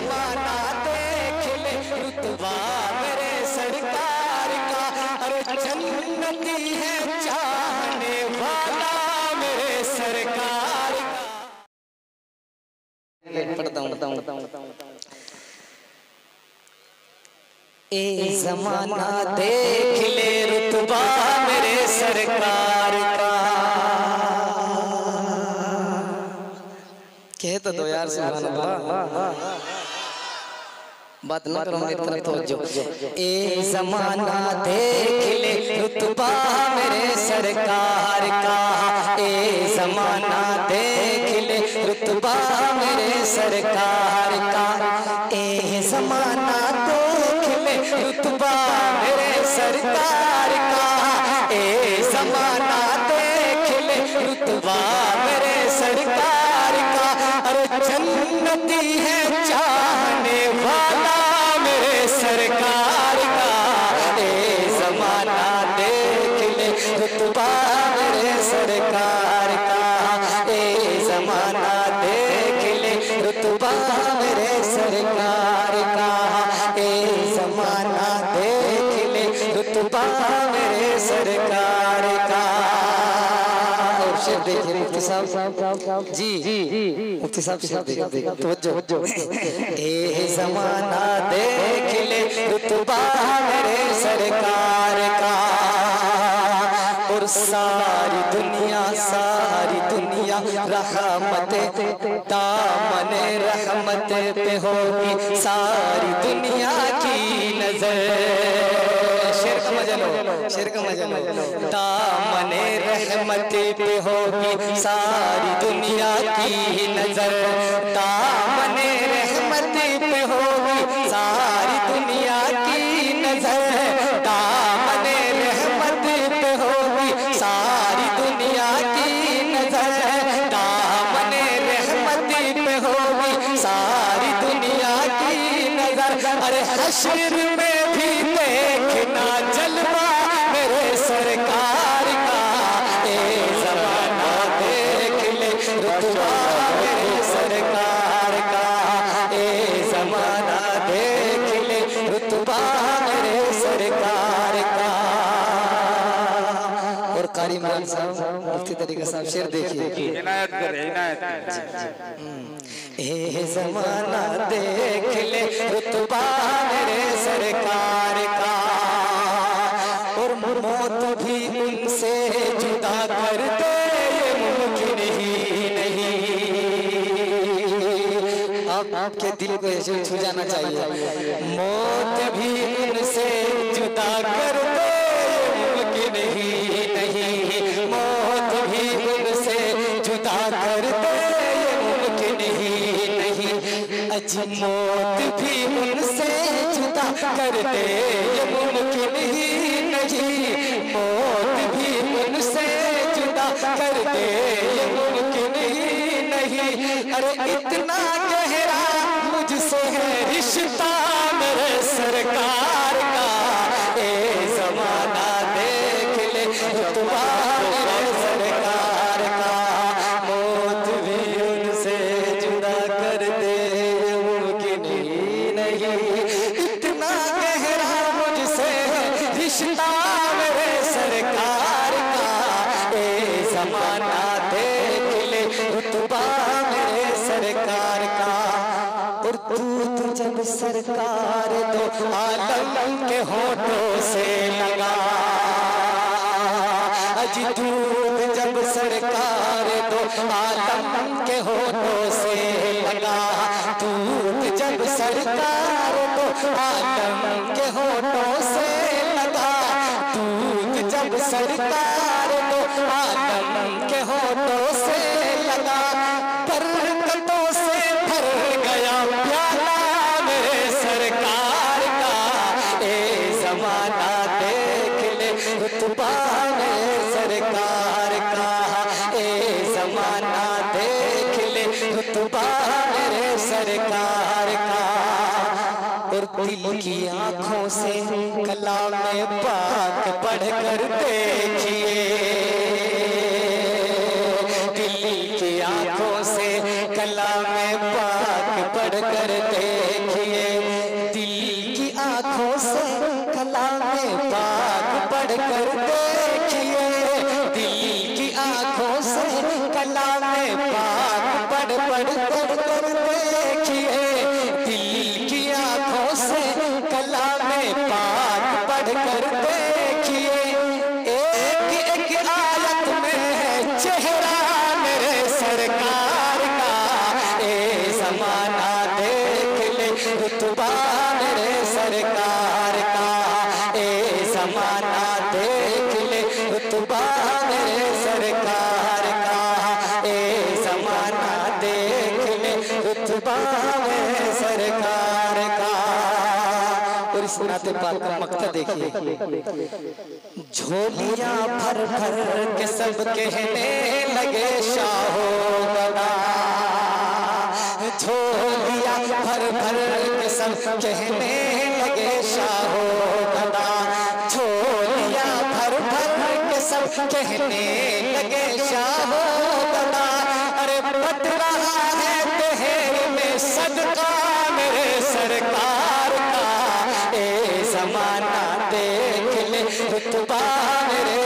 जमाना देख ले रुतबा मेरे सरकार का, अरे जन्नती है चाहने वाला मेरे सरकार का। पढ़ता हूँ ए जमाना देख ले रुतबा मेरे सरकार का। कह तो दो यार सुभान अल्लाह, बात ना करो मेरी तरफ तवज्जो। ए जमाना देख ले रुतबा मेरे सरकार का, ए जमाना देख ले रुतबा मेरे सरकार का, ए जमाना देख ले रुतबा मेरे सरकार का, ए जमाना देख ले रुतबा मेरे सरकार का, अरे जन्नती है चाहने वाला मेरे सरकार का, ए जमाना देख ले रुतबा मेरे सरकार का, ए जमाना देख ले रुतबा मेरे सरकार का, ए जमाना देख ले रुतबा मेरे सरकार का। देखिए मुफ्ती साहब जी, मुफ्ती साहब तवज्जो। ए जमाना देख ले रुतबा मेरे सरकार का, और सारी दुनिया रहमत दामने रहमत पे होगी सारी दुनिया की नजर। शेर का मजा लो, दामने रहमत पे होगी सारी दुनिया की नजर, दामने रहमत पे होगी सारी दुनिया की नजर, दामने रहमत पे होगी सारी दुनिया की नजर, दामने रहमत पे होगी सारी दुनिया की नजर। अरे हश्र में भी देखना जलवा मेरे सरकार का, ए जमाना देख ले रुतबा मेरे सरकार का, ए जमाना देख ले रुतबा मेरे सरकार का। और कारी इमरान साहब मुफ्ती तरीका साहब शेर देखिए, इनायत करे ए जमाना देख ले रुतबा मेरे सरकार का, और मौत भी उनसे जुदा कर दे ये मुमकिन ही नहीं। आपके दिल को ऐसे छू जाना चाहिए, मौत भी उनसे जुदा कर दे ये मुमकिन ही नहीं, मौत भी उनसे जुदा कर दे ये मुमकिन ही नहीं, अज मौत भी उनसे जुदा कर दे ये मुमकिन ही नहीं, मौत भी उनसे जुदा कर दे ये मुमकिन ही नहीं। अरे इतना गहरा मुझसे है रिश्ता मेरे सरकार का, ए जमाना देख ले रुतबा मेरे सरकार का, मौत भी उनसे जुदा कर दे मुमकिन ही नहीं। इतना गहरा मुझसे है रिश्ता मेरे सरकार का, ए जमाना देख ले रुतबा मेरे सरकार का। और दूध जब सरकार दो आलम के होठों से लगा, अज दूध जब सरकार दो आलम के होठों से लगा, दूध जब सरकार दो आलम के होठों से लगा, दूध जब सरकार दो आलम के होठों से लगा, बरकतों से भर गया प्याला मेरे सरकार का, ए जमाना देख ले रुतबा मेरे सरकार का, ए जमाना देख ले रुतबा मेरे सरकार का। और दिल की आंखों से कलाम पाक पढ़कर देखिए, दिल की आंखों से कलाम पाक पढ़कर देखिए, दिल की आंखों से कलामे पाक पढ़कर देखिए, दिल की आंखों से कलामे पाक पढ़ कर देखिए, दिल की आंखों से कलामे पाक पढ़ कर देखिए। एक एक आयत में है चेहरा मेरे सरकार का, ए ज़माना देख ले रुतबा मेरे सरकार का, ए ज़माना देख ले रुतबा मेरे सरकार का, ए ज़माना देख ले रुतबा मेरे सरकार का। और इस नाते पाक का मक्ता देखिए, झोलियां भर भर के सब कहने लगे शाहो गदा, झोलियां भर भर के सब कहने लगे शाहो गदा, झोलियां भर भर के सब कहने लगे शाहो गदा। अरे बट रहा है तेरे में सदका मेरे सरकार का, ए ज़माना देख ले रुतबा मेरे